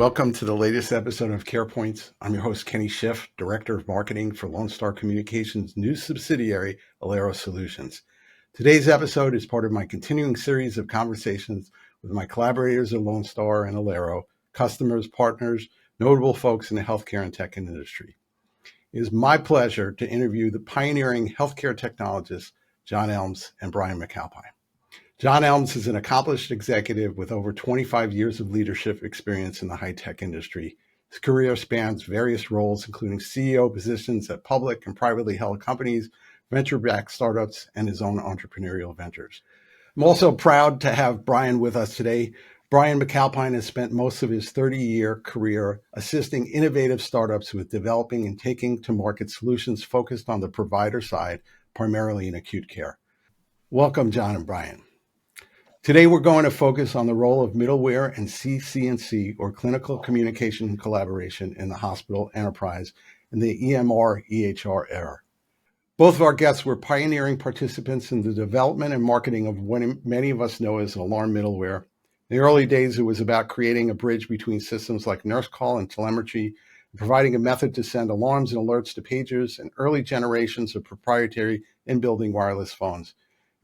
Welcome to the latest episode of CarePoints. I'm your host, Kenny Schiff, Director of Marketing for Lone Star Communications' new subsidiary, Alero Solutions. Today's episode is part of my continuing series of conversations with my collaborators at Lone Star and Alero, customers, partners, notable folks in the healthcare and tech industry. It is my pleasure to interview the pioneering healthcare technologists, John Elms and Brian McAlpine. John Elms is an accomplished executive with over 25 years of leadership experience in the high-tech industry. His career spans various roles, including CEO positions at public and privately held companies, venture-backed startups, and his own entrepreneurial ventures. I'm also proud to have Brian with us today. Brian McAlpine has spent most of his 30-year career assisting innovative startups with developing and taking to market solutions focused on the provider side, primarily in acute care. Welcome, John and Brian. Today, we're going to focus on the role of middleware and CC&C, or clinical communication and collaboration, in the hospital enterprise in the EMR/EHR era. Both of our guests were pioneering participants in the development and marketing of what many of us know as alarm middleware. In the early days, it was about creating a bridge between systems like nurse call and telemetry, and providing a method to send alarms and alerts to pagers and early generations of proprietary in-building wireless phones.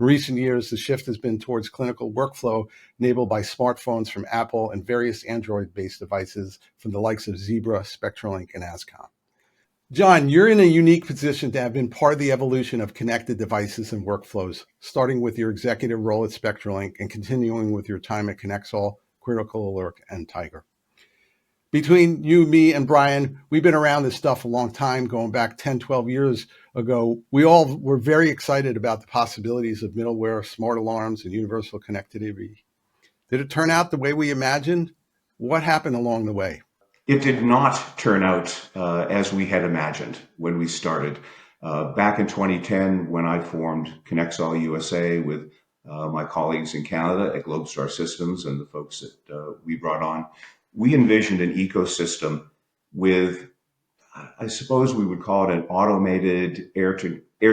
In recent years, the shift has been towards clinical workflow enabled by smartphones from Apple and various Android-based devices from the likes of Zebra, SpectraLink, and Ascom. John, you're in a unique position to have been part of the evolution of connected devices and workflows, starting with your executive role at SpectraLink and continuing with your time at ConnectAll, Critical Alert, and Tiger. Between you, me, and Brian, we've been around this stuff a long time, going back 10, 12 years ago. We all were very excited about the possibilities of middleware, smart alarms, and universal connectivity. Did it turn out the way we imagined? What happened along the way? It did not turn out as we had imagined when we started. Back in 2010, when I formed ConnectAll USA with my colleagues in Canada at Globestar Systems and the folks that we brought on, we envisioned an ecosystem with, I suppose we would call it an automated air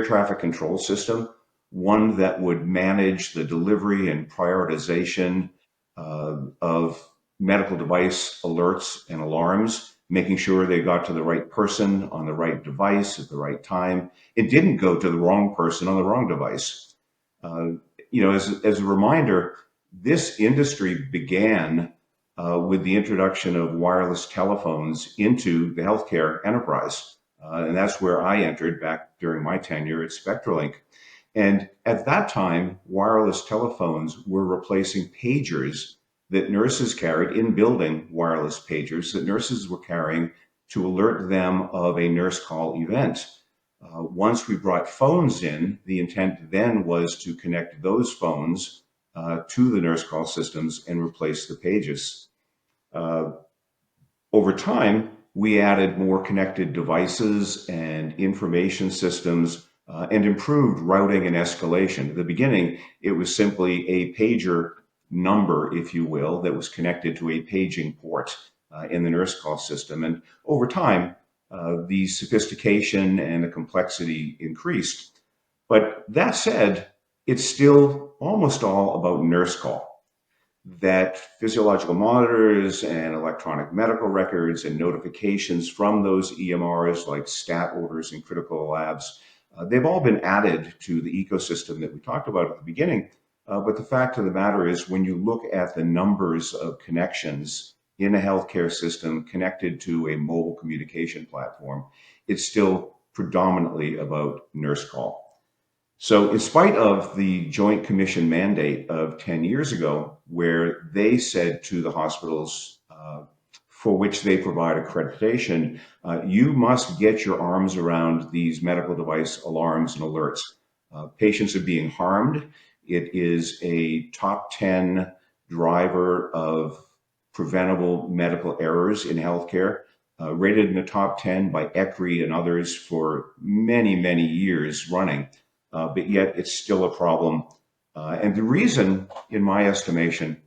traffic control system, one that would manage the delivery and prioritization of medical device alerts and alarms, making sure they got to the right person on the right device at the right time. It didn't go to the wrong person on the wrong device. As a reminder, this industry began with the introduction of wireless telephones into the healthcare enterprise. And that's where I entered back during my tenure at SpectraLink. And at that time, wireless telephones were replacing pagers that nurses carried, in-building wireless pagers that nurses were carrying to alert them of a nurse call event. Once we brought phones in, the intent then was to connect those phones to the nurse call systems and replace the pages. Over time, we added more connected devices and information systems and improved routing and escalation. At the beginning, it was simply a pager number, if you will, that was connected to a paging port in the nurse call system. And over time, the sophistication and the complexity increased. But that said, it's still almost all about nurse call. That physiological monitors and electronic medical records and notifications from those EMRs like stat orders and critical labs, they've all been added to the ecosystem that we talked about at the beginning. But the fact of the matter is, when you look at the numbers of connections in a healthcare system connected to a mobile communication platform, it's still predominantly about nurse call. So in spite of the Joint Commission mandate of 10 years ago, where they said to the hospitals for which they provide accreditation, you must get your arms around these medical device alarms and alerts. Patients are being harmed. It is a top 10 driver of preventable medical errors in healthcare, rated in the top 10 by ECRI and others for many, many years running. But yet it's still a problem. And the reason, in my estimation,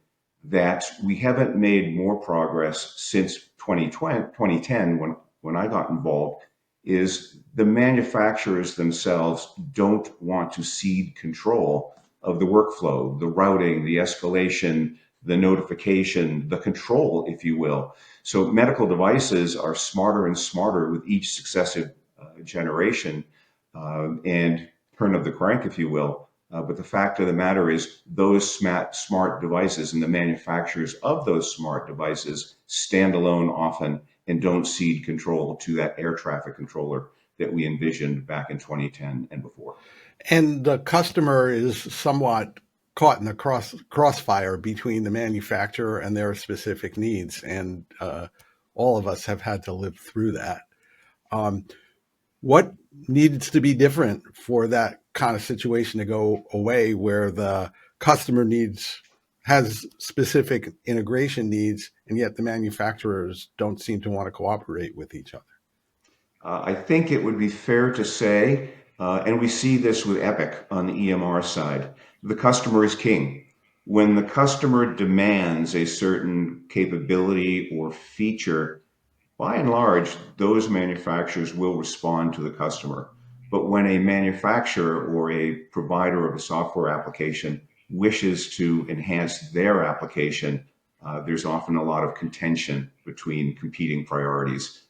that we haven't made more progress since 2010, when I got involved, is the manufacturers themselves don't want to cede control of the workflow, the routing, the escalation, the notification, the control, if you will. So medical devices are smarter and smarter with each successive generation and turn of the crank, if you will. But the fact of the matter is those smart devices and the manufacturers of those smart devices stand alone often and don't cede control to that air traffic controller that we envisioned back in 2010 and before. And the customer is somewhat caught in the crossfire between the manufacturer and their specific needs. And all of us have had to live through that. What needs to be different for that kind of situation to go away, where the customer has specific integration needs, and yet the manufacturers don't seem to want to cooperate with each other? I think it would be fair to say, and we see this with Epic on the EMR side, the customer is king. When the customer demands a certain capability or feature, by and large, those manufacturers will respond to the customer. But when a manufacturer or a provider of a software application wishes to enhance their application, there's often a lot of contention between competing priorities.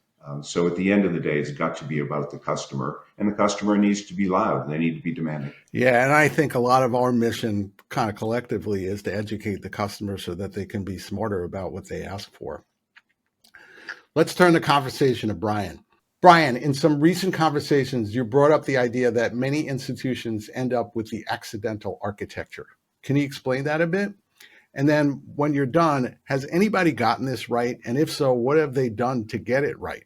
So at the end of the day, it's got to be about the customer, and the customer needs to be loud. They need to be demanding. Yeah, and I think a lot of our mission kind of collectively is to educate the customer so that they can be smarter about what they ask for. Let's turn the conversation to Brian. Brian, in some recent conversations, you brought up the idea that many institutions end up with the accidental architecture. Can you explain that a bit? And then when you're done, has anybody gotten this right? And if so, what have they done to get it right?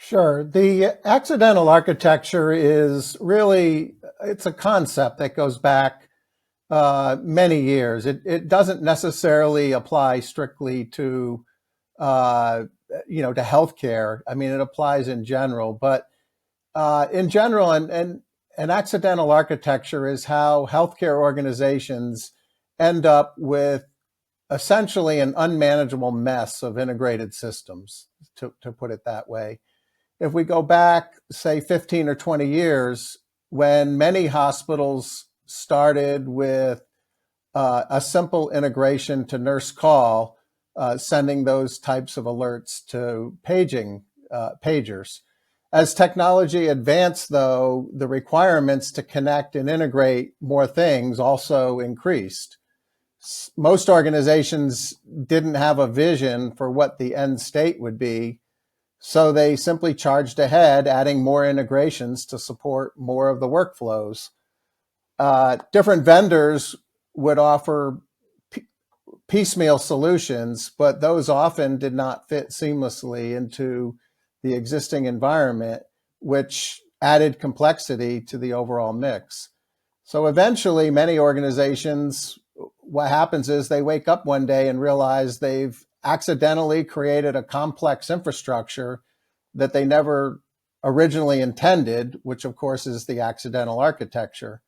Sure. The accidental architecture is really, it's a concept that goes back many years. It doesn't necessarily apply strictly to, to healthcare. I mean, it applies in general, but in general, an accidental architecture is how healthcare organizations end up with essentially an unmanageable mess of integrated systems, to put it that way. If we go back, say, 15 or 20 years, when many hospitals started with a simple integration to nurse call, sending those types of alerts to pagers. As technology advanced, though, the requirements to connect and integrate more things also increased. Most organizations didn't have a vision for what the end state would be, so they simply charged ahead, adding more integrations to support more of the workflows. Different vendors would offer piecemeal solutions, but those often did not fit seamlessly into the existing environment, which added complexity to the overall mix. So eventually, many organizations, what happens is they wake up one day and realize they've accidentally created a complex infrastructure that they never originally intended, which of course is the accidental architecture.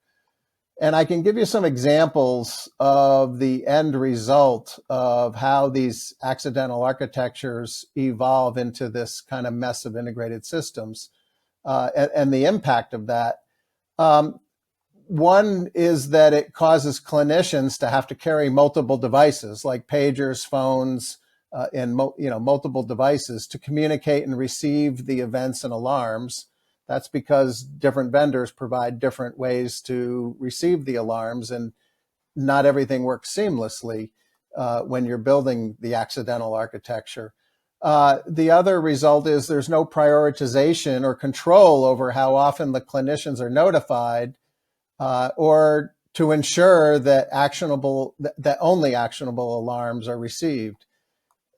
And I can give you some examples of the end result of how these accidental architectures evolve into this kind of mess of integrated systems and the impact of that. One is that it causes clinicians to have to carry multiple devices like pagers, phones, and multiple devices to communicate and receive the events and alarms. That's because different vendors provide different ways to receive the alarms, and not everything works seamlessly when you're building the accidental architecture. The other result is there's no prioritization or control over how often the clinicians are notified, or to ensure that only actionable alarms are received.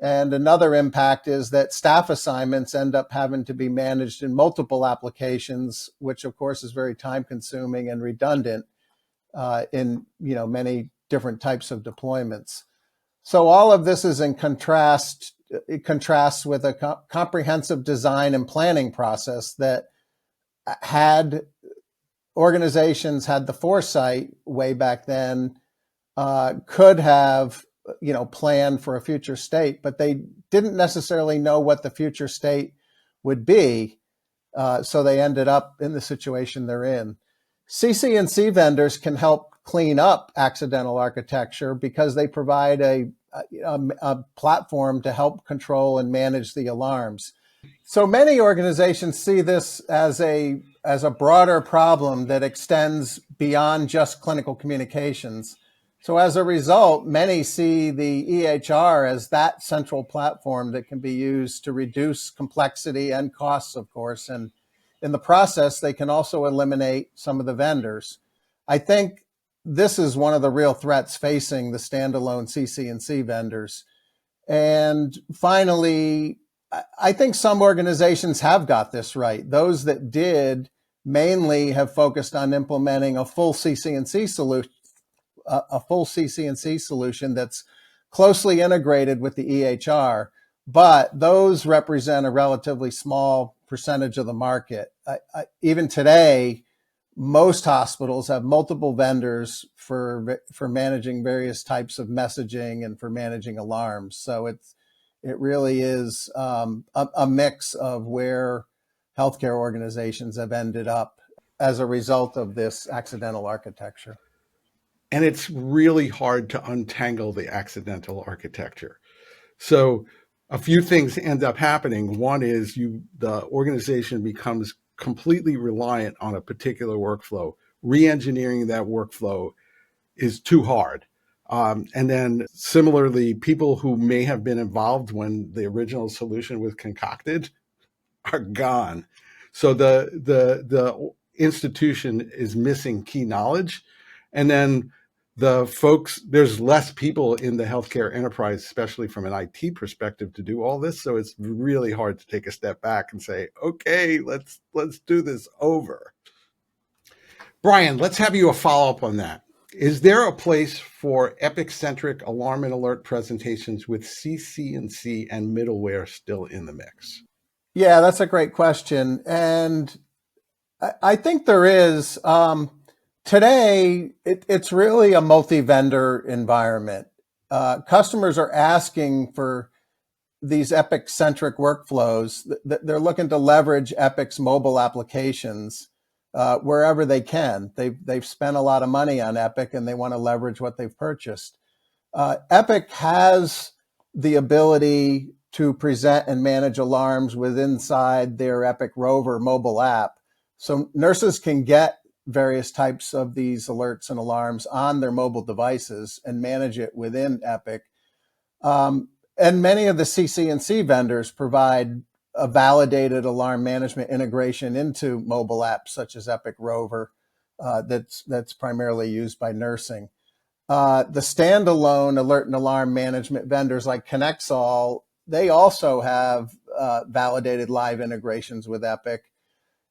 And another impact is that staff assignments end up having to be managed in multiple applications, which of course is very time consuming and redundant in many different types of deployments. So all of this is in contrast. It contrasts with a comprehensive design and planning process that had organizations had the foresight way back then, could have planned for a future state, but they didn't necessarily know what the future state would be. So they ended up in the situation they're in. CC&C vendors can help clean up accidental architecture because they provide a platform to help control and manage the alarms. So many organizations see this as a broader problem that extends beyond just clinical communications. So as a result, many see the EHR as that central platform that can be used to reduce complexity and costs, of course. And in the process, they can also eliminate some of the vendors. I think this is one of the real threats facing the standalone CC&C vendors. And finally, I think some organizations have got this right. Those that did mainly have focused on implementing a full CC&C solution that's closely integrated with the EHR, but those represent a relatively small percentage of the market. Even today, most hospitals have multiple vendors for managing various types of messaging and for managing alarms. So it really is a mix of where healthcare organizations have ended up as a result of this accidental architecture. And it's really hard to untangle the accidental architecture. So a few things end up happening. One is the organization becomes completely reliant on a particular workflow. Re-engineering that workflow is too hard. And then similarly, people who may have been involved when the original solution was concocted are gone. So the institution is missing key knowledge. And then there's less people in the healthcare enterprise, especially from an IT perspective, to do all this. So it's really hard to take a step back and say, okay, let's do this over. Brian, let's have you a follow-up on that. Is there a place for Epic-centric alarm and alert presentations with CC&C and middleware still in the mix? Yeah, that's a great question. And I think there is. Today, it's really a multi-vendor environment. Customers are asking for these Epic-centric workflows. They're looking to leverage Epic's mobile applications wherever they can. They've spent a lot of money on Epic, and they want to leverage what they've purchased. Epic has the ability to present and manage alarms inside their Epic Rover mobile app. So nurses can get various types of these alerts and alarms on their mobile devices and manage it within Epic. And many of the CC&C vendors provide a validated alarm management integration into mobile apps such as Epic Rover that's primarily used by nursing. The standalone alert and alarm management vendors like ConnectAll, they also have validated live integrations with Epic.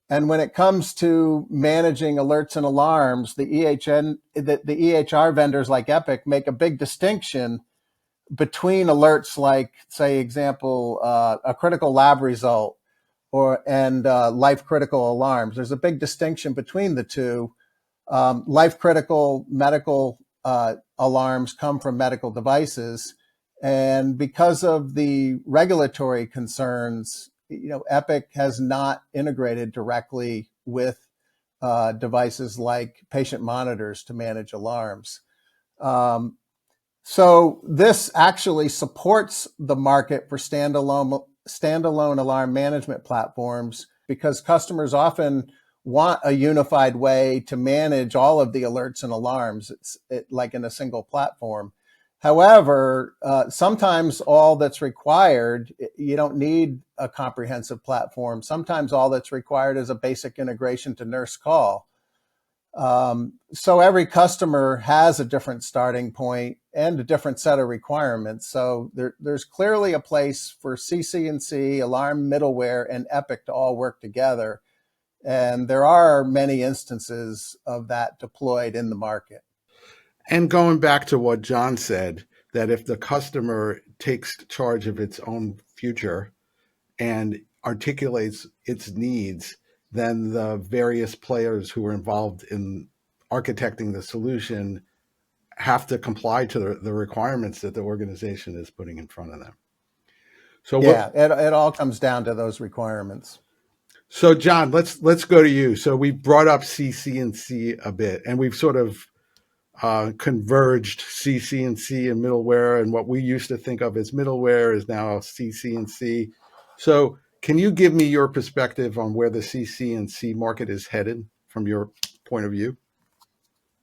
And when it comes to managing alerts and alarms, the EHR vendors like Epic make a big distinction between alerts like, say, example, a critical lab result and life critical alarms. There's a big distinction between the two. Life critical medical alarms come from medical devices. And because of the regulatory concerns, Epic has not integrated directly with devices like patient monitors to manage alarms. So this actually supports the market for standalone alarm management platforms because customers often want a unified way to manage all of the alerts and alarms, like in a single platform. However, sometimes all that's required, you don't need a comprehensive platform. Sometimes all that's required is a basic integration to nurse call. So every customer has a different starting point and a different set of requirements. So there's clearly a place for CC&C, alarm middleware, and Epic to all work together. And there are many instances of that deployed in the market. And going back to what John said, that if the customer takes charge of its own future and articulates its needs, then the various players who are involved in architecting the solution have to comply to the requirements that the organization is putting in front of them. So yeah, it all comes down to those requirements. So John, let's go to you. So we brought up CC&C a bit, and we've sort of converged CC&C and middleware, and what we used to think of as middleware is now CC&C. So can you give me your perspective on where the CC&C market is headed from your point of view?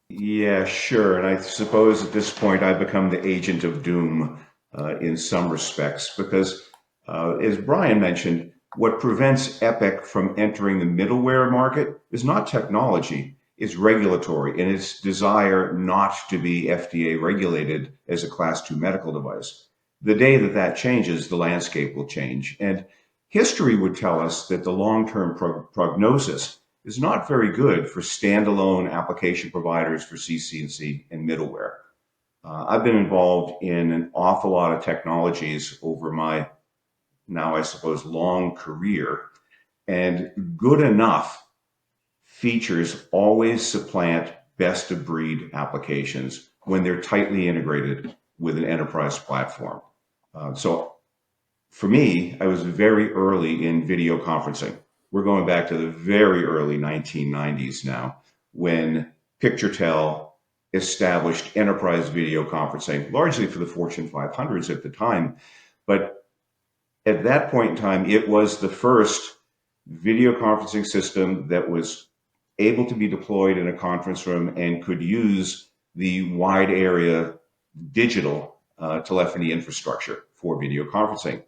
Yeah, sure. And I suppose at this point I've become the agent of doom in some respects because, as Brian mentioned, what prevents Epic from entering the middleware market is not technology, it's regulatory and its desire not to be FDA regulated as a Class 2 medical device. The day that that changes, the landscape will change. And history would tell us that the long-term prognosis is not very good for standalone application providers for CC&C and middleware. I've been involved in an awful lot of technologies over my, now I suppose, long career, and good enough features always supplant best of breed applications when they're tightly integrated with an enterprise platform. So for me, I was very early in video conferencing. We're going back to the very early 1990s now, when PictureTel established enterprise video conferencing, largely for the Fortune 500s at the time. But at that point in time, it was the first video conferencing system that was able to be deployed in a conference room and could use the wide area digital telephony infrastructure for video conferencing.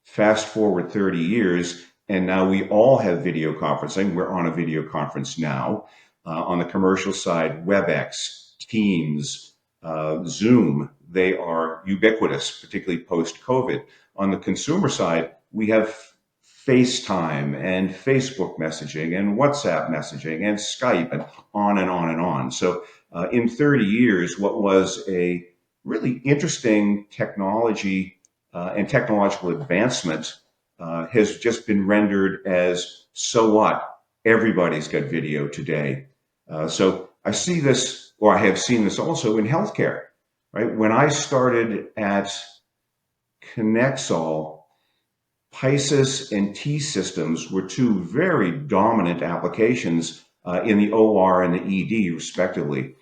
Fast forward 30 years, and now we all have video conferencing. We're on a video conference now. On the commercial side, WebEx, Teams, Zoom, they are ubiquitous, particularly post-COVID. On the consumer side, we have FaceTime and Facebook messaging and WhatsApp messaging and Skype and on and on and on. So in 30 years, what was a really interesting technology and technological advancement has just been rendered as, so what? Everybody's got video today. So I see this, or I have seen this also in healthcare, right? When I started at Connexol, PISIS and T systems were two very dominant applications in the OR and the ED, respectively.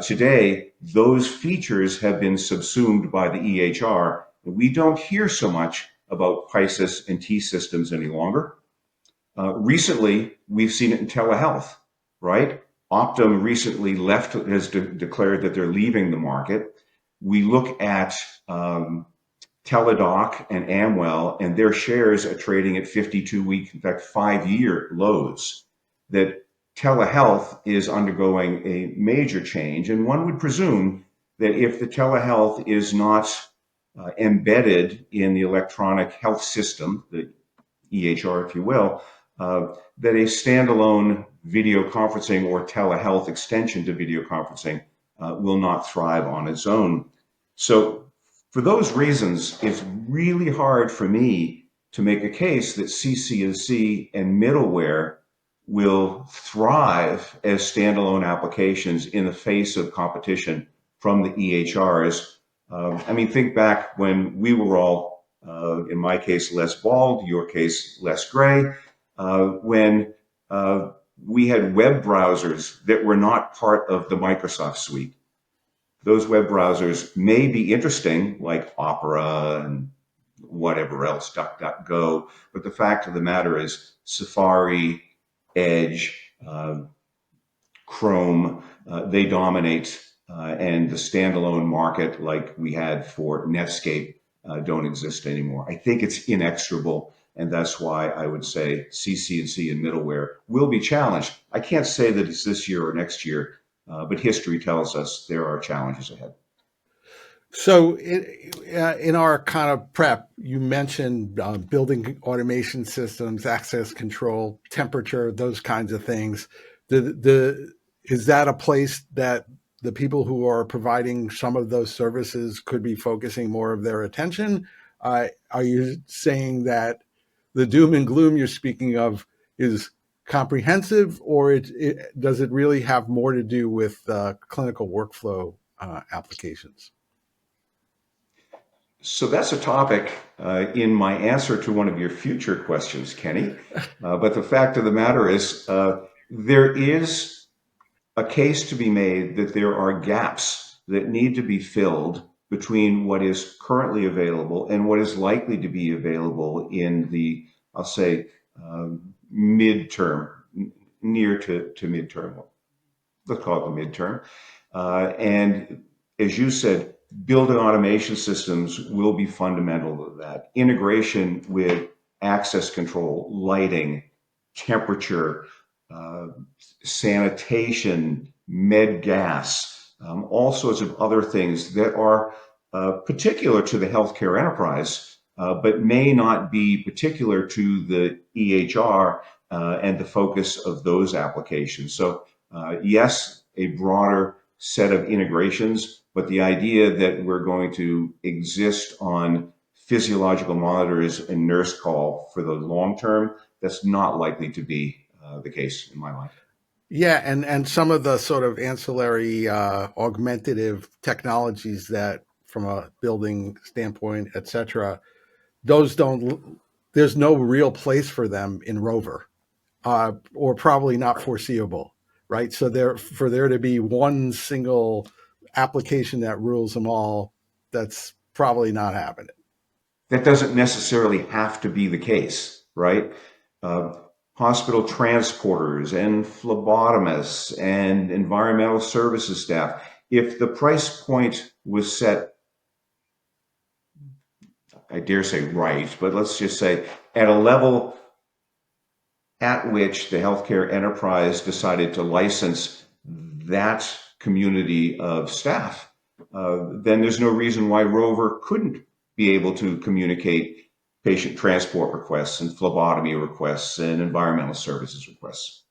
Today, those features have been subsumed by the EHR. We don't hear so much about PISIS and T systems any longer. Recently, we've seen it in telehealth, right? Optum recently has declared that they're leaving the market. We look at Teladoc and Amwell, and their shares are trading at 52-week, in fact, 5-year lows. That telehealth is undergoing a major change, and one would presume that if the telehealth is not embedded in the electronic health system, the EHR, if you will, that a standalone video conferencing or telehealth extension to video conferencing will not thrive on its own. So for those reasons, it's really hard for me to make a case that CC&C and middleware will thrive as standalone applications in the face of competition from the EHRs. I mean, think back when we were all, in my case, less bald, your case, less gray, when we had web browsers that were not part of the Microsoft suite. Those web browsers may be interesting, like Opera and whatever else, DuckDuckGo, but the fact of the matter is Safari, Edge, Chrome, they dominate, and the standalone market like we had for Netscape don't exist anymore. I think it's inexorable, and that's why I would say CC&C and middleware will be challenged. I can't say that it's this year or next year, but history tells us there are challenges ahead. So in our kind of prep, you mentioned building automation systems, access control, temperature, those kinds of things. Is that a place that the people who are providing some of those services could be focusing more of their attention? Are you saying that the doom and gloom you're speaking of is comprehensive, or does it really have more to do with clinical workflow applications? So that's a topic in my answer to one of your future questions, Kenny. But the fact of the matter is, there is a case to be made that there are gaps that need to be filled between what is currently available and what is likely to be available in the, I'll say, midterm, near to midterm. Let's call it the midterm. And as you said, building automation systems will be fundamental to that. Integration with access control, lighting, temperature, uh, sanitation, med gas, all sorts of other things that are particular to the healthcare enterprise, but may not be particular to the EHR and the focus of those applications. So, yes, a broader set of integrations, but the idea that we're going to exist on physiological monitors and nurse call for the long term, that's not likely to be the case in my mind. Yeah, and some of the sort of ancillary augmentative technologies that, from a building standpoint, et cetera, those don't. There's no real place for them in Rover, or probably not foreseeable, right? So there to be one single application that rules them all, that's probably not happening. That doesn't necessarily have to be the case, right? Uh, Hospital transporters and phlebotomists and environmental services staff, if the price point was set, I dare say right, but let's just say at a level at which the healthcare enterprise decided to license that community of staff, then there's no reason why Rover couldn't be able to communicate patient transport requests and phlebotomy requests and environmental services requests.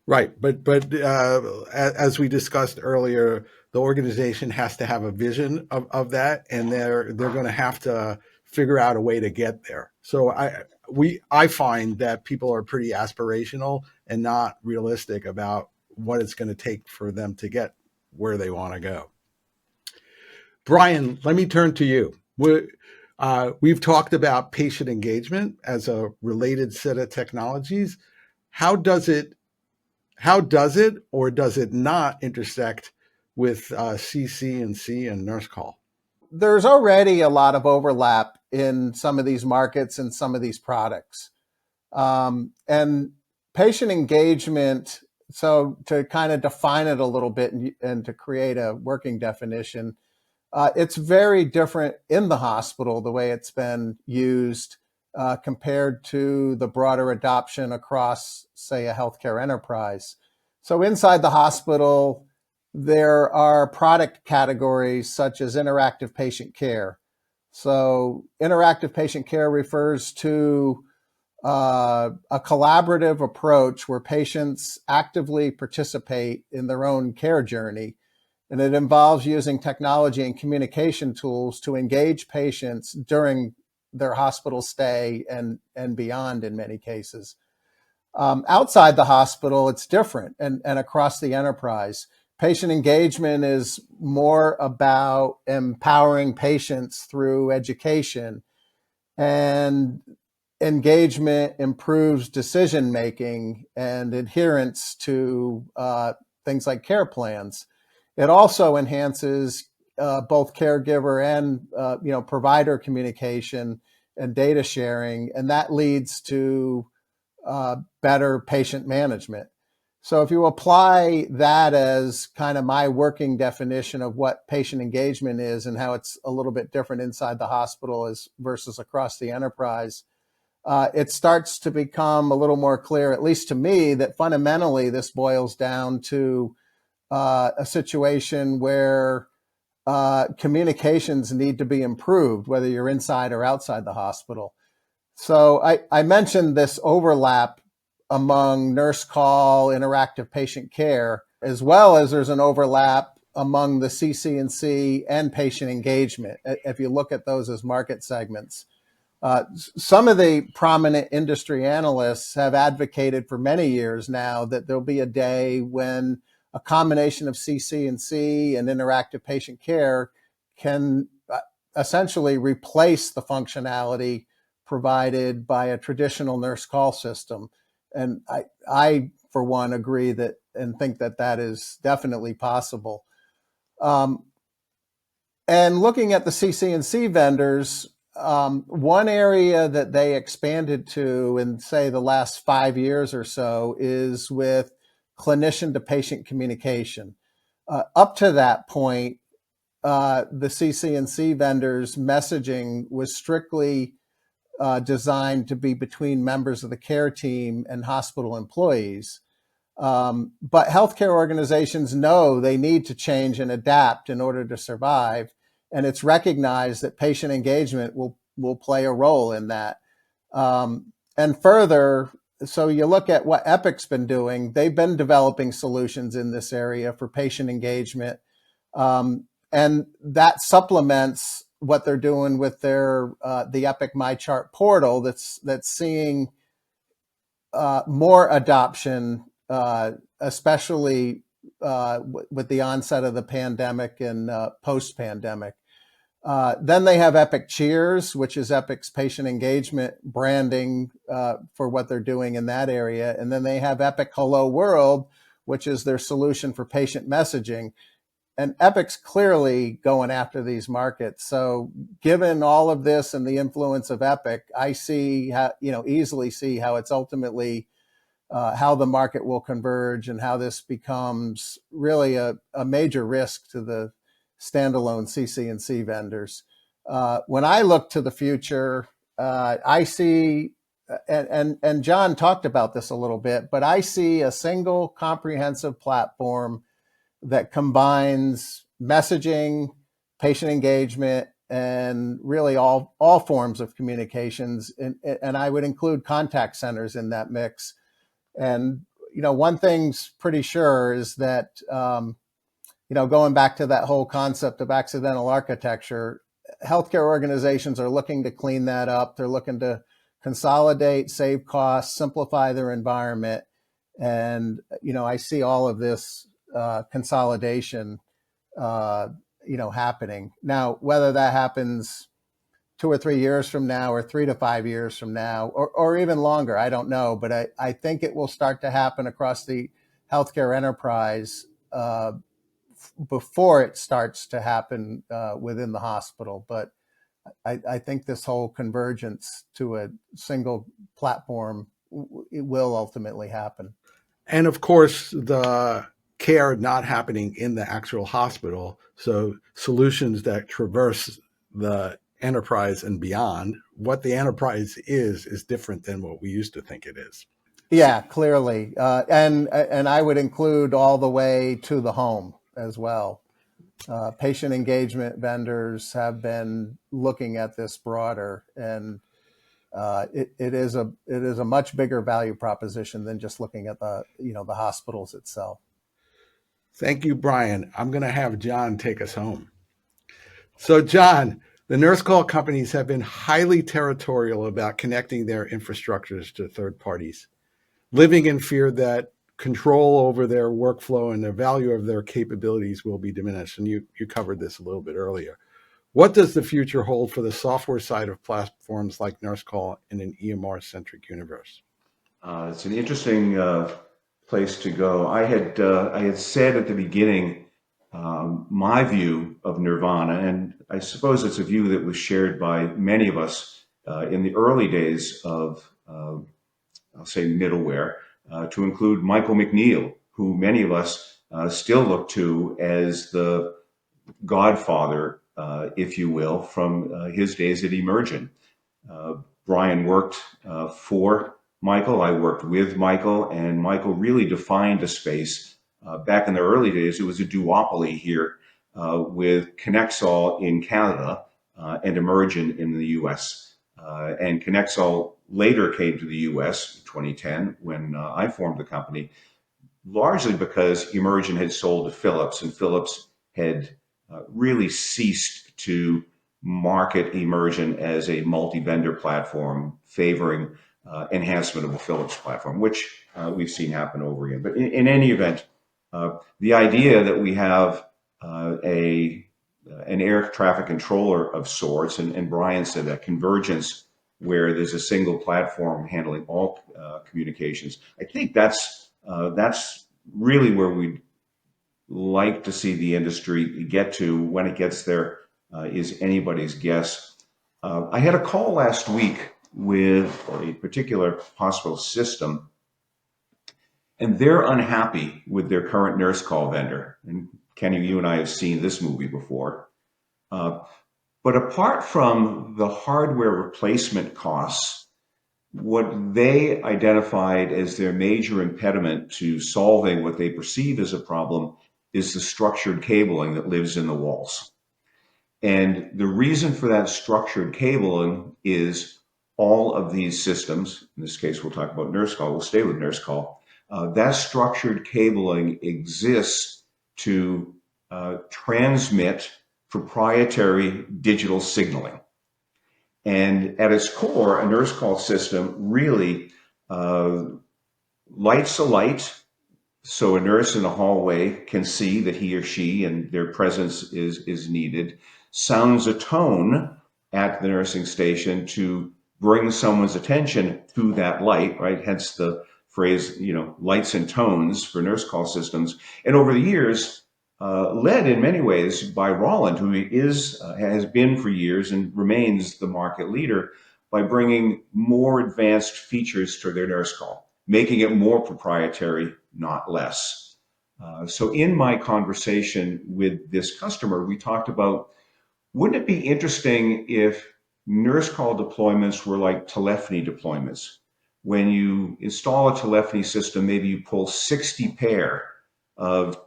Right, but as we discussed earlier, the organization has to have a vision of that, and they're going to have to figure out a way to get there. So I find that people are pretty aspirational and not realistic about what it's going to take for them to get where they want to go. Brian, let me turn to you. We've talked about patient engagement as a related set of technologies. How does it or does it not intersect with CC&C and nurse call? There's already a lot of overlap in some of these markets and some of these products. And patient engagement, so to kind of define it a little bit and to create a working definition, it's very different in the hospital, the way it's been used compared to the broader adoption across, say, a healthcare enterprise. So inside the hospital, there are product categories such as interactive patient care. So interactive patient care refers to a collaborative approach where patients actively participate in their own care journey. And it involves using technology and communication tools to engage patients during their hospital stay and beyond in many cases. Outside the hospital, it's different and across the enterprise. Patient engagement is more about empowering patients through education, and engagement improves decision making and adherence to things like care plans. It also enhances both caregiver and provider communication and data sharing, and that leads to better patient management. So if you apply that as kind of my working definition of what patient engagement is and how it's a little bit different inside the hospital as versus across the enterprise, it starts to become a little more clear, at least to me, that fundamentally this boils down to a situation where communications need to be improved, whether you're inside or outside the hospital. So I mentioned this overlap among nurse call, interactive patient care, as well as there's an overlap among the CC&C and patient engagement, if you look at those as market segments. Some of the prominent industry analysts have advocated for many years now that there'll be a day when a combination of CC&C and interactive patient care can essentially replace the functionality provided by a traditional nurse call system. And I for one, agree that and think that that is definitely possible. And looking at the CC&C vendors, one area that they expanded to in, say, the last 5 years or so is with clinician to patient communication. Up to that point, the CC&C vendors' messaging was strictly designed to be between members of the care team and hospital employees. But healthcare organizations know they need to change and adapt in order to survive. And it's recognized that patient engagement will play a role in that. And further, so you look at what Epic's been doing, they've been developing solutions in this area for patient engagement. And that supplements what they're doing with their the Epic MyChart portal that's seeing more adoption, especially with the onset of the pandemic and post-pandemic. Then they have Epic Cheers, which is Epic's patient engagement branding for what they're doing in that area. And then they have Epic Hello World, which is their solution for patient messaging. And Epic's clearly going after these markets. So given all of this and the influence of Epic, I see how, easily see how it's ultimately how the market will converge and how this becomes really a major risk to the standalone CC&C vendors. When I look to the future, I see, and John talked about this a little bit, but I see a single comprehensive platform that combines messaging, patient engagement, and really all forms of communications. And I would include contact centers in that mix. And, one thing's pretty sure is that, going back to that whole concept of accidental architecture, healthcare organizations are looking to clean that up. They're looking to consolidate, save costs, simplify their environment. And, I see all of this consolidation, happening. Now, whether that happens 2 or 3 years from now or 3 to 5 years from now, or even longer, I don't know. But I think it will start to happen across the healthcare enterprise before it starts to happen within the hospital. But I think this whole convergence to a single platform it will ultimately happen. And of course, the care not happening in the actual hospital. So solutions that traverse the enterprise and beyond. What the enterprise is different than what we used to think it is. Yeah, clearly. And I would include all the way to the home as well. Patient engagement vendors have been looking at this broader, and it is a much bigger value proposition than just looking at the hospitals itself. Thank you, Brian. I'm going to have John take us home. So, John, the nurse call companies have been highly territorial about connecting their infrastructures to third parties, living in fear that control over their workflow and the value of their capabilities will be diminished. And you covered this a little bit earlier. What does the future hold for the software side of platforms like Nurse Call in an EMR-centric universe? It's an interesting place to go. I had said at the beginning my view of nirvana, and I suppose it's a view that was shared by many of us in the early days of, I'll say, middleware, to include Michael McNeil, who many of us still look to as the godfather, if you will, from his days at Emergent. Brian worked for Michael. I worked with Michael, and Michael really defined a space. Back in the early days, it was a duopoly here with Connexall in Canada and Emergent in the US. And Connexall later came to the US in 2010 when I formed the company, largely because Emergent had sold to Philips, and Philips had really ceased to market Emergent as a multi-vendor platform, favoring enhancement of the Philips platform, which we've seen happen over again. But in any event, the idea that we have an air traffic controller of sorts, and Brian said that convergence where there's a single platform handling all communications, I think that's That's really where we'd like to see the industry get to. When it gets there is anybody's guess. I had a call last week with a particular hospital system, and they're unhappy with their current nurse call vendor. And Kenny, you and I have seen this movie before. But apart from the hardware replacement costs, what they identified as their major impediment to solving what they perceive as a problem is the structured cabling that lives in the walls. And the reason for that structured cabling is all of these systems, in this case, we'll talk about nurse call, we'll stay with nurse call, that structured cabling exists to transmit proprietary digital signaling. And at its core, a nurse call system really lights a light so a nurse in a hallway can see that he or she and their presence is needed, sounds a tone at the nursing station to bring someone's attention to that light, right? Hence the phrase, lights and tones for nurse call systems. And over the years, led in many ways by Rolland, who has been for years and remains the market leader, by bringing more advanced features to their nurse call, making it more proprietary, not less. So in my conversation with this customer, we talked about, wouldn't it be interesting if nurse call deployments were like telephony deployments? When you install a telephony system, maybe you pull 60 pair of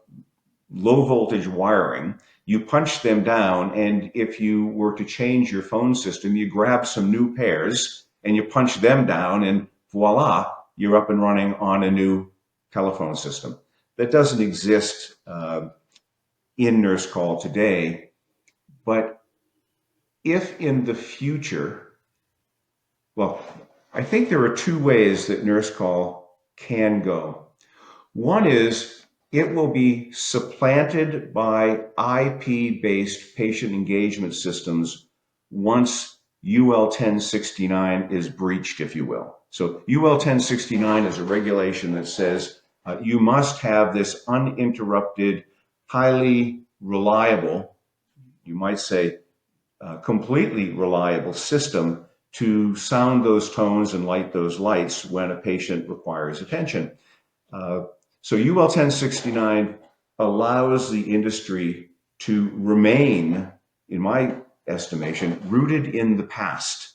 low voltage wiring, you punch them down, and if you were to change your phone system, you grab some new pairs and you punch them down, and voila, you're up and running on a new telephone system. That doesn't exist in nurse call today. But if in the future, well, I think there are two ways that nurse call can go. One is it will be supplanted by IP-based patient engagement systems once UL 1069 is breached, if you will. So UL 1069 is a regulation that says you must have this uninterrupted, highly reliable, you might say completely reliable system to sound those tones and light those lights when a patient requires attention. So UL 1069 allows the industry to remain, in my estimation, rooted in the past,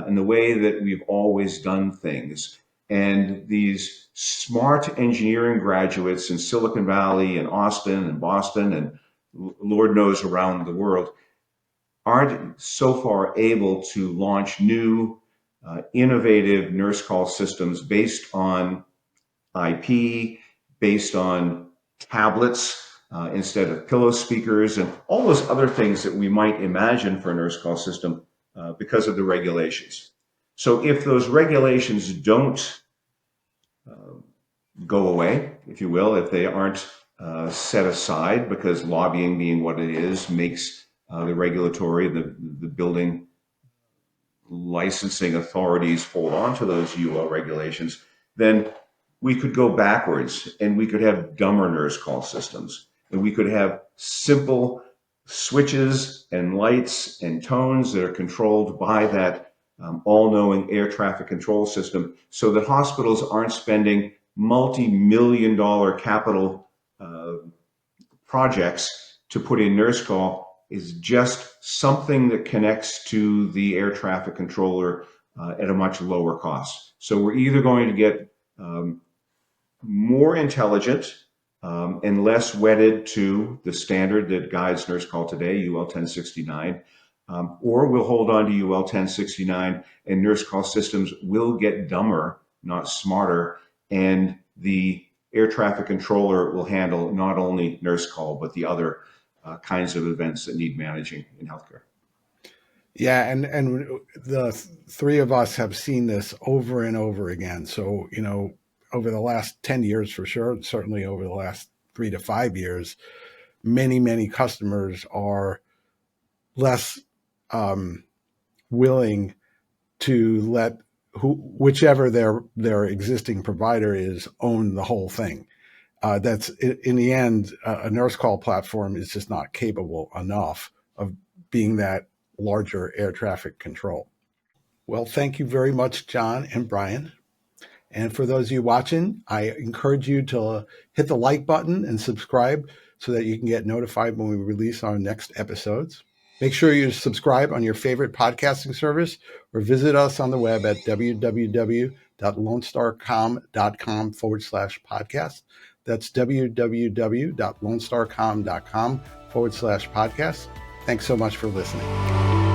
in the way that we've always done things. And these smart engineering graduates in Silicon Valley and Austin and Boston and Lord knows around the world aren't so far able to launch new, innovative nurse call systems based on IP, based on tablets instead of pillow speakers, and all those other things that we might imagine for a nurse call system because of the regulations. So if those regulations don't go away, if you will, if they aren't set aside, because lobbying being what it is makes the regulatory, the building licensing authorities hold on to those UL regulations, then we could go backwards and we could have dumber nurse call systems. And we could have simple switches and lights and tones that are controlled by that all-knowing air traffic control system, so that hospitals aren't spending multi-million-dollar capital projects to put in nurse call. Is just something that connects to the air traffic controller at a much lower cost. So we're either going to get more intelligent and less wedded to the standard that guides nurse call today, UL 1069, or we'll hold on to UL 1069 and nurse call systems will get dumber, not smarter, and the air traffic controller will handle not only nurse call, but the other kinds of events that need managing in healthcare. Yeah, and the three of us have seen this over and over again. So, over the last 10 years for sure, certainly over the last 3 to 5 years, many customers are less willing to let whichever their existing provider is, own the whole thing. That's in the end, a nurse call platform is just not capable enough of being that larger air traffic control. Well, thank you very much, John and Brian. And for those of you watching, I encourage you to hit the like button and subscribe so that you can get notified when we release our next episodes. Make sure you subscribe on your favorite podcasting service or visit us on the web at www.lonestarcom.com/podcast. That's www.lonestarcom.com/podcast. Thanks so much for listening.